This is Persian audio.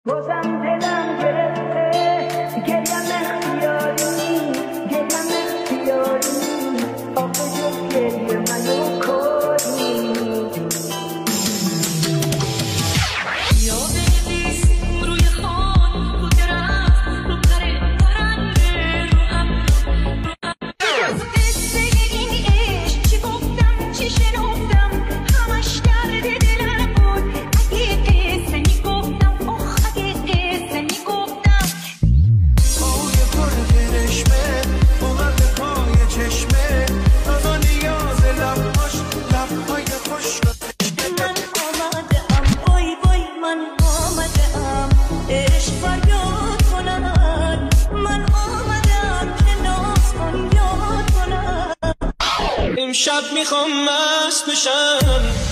بازم دلم گرفته گریم اختیاری آخه جز گریه منو کاری یا بنویس روی خان رو درخت رو پرنده رو ابر قصه این عشق چی گفتم چی شنفتم همش درد دلم بود اگه قصه میگفتم اگه قصه میگفتم پای پر کرشمه اومده پای چشمه تا نیاز لبهای خوش من آمدم وای من آمدم عشق فریاد کنن من آمدم که ناز کن یاد کنن امشب میخوام مست بشم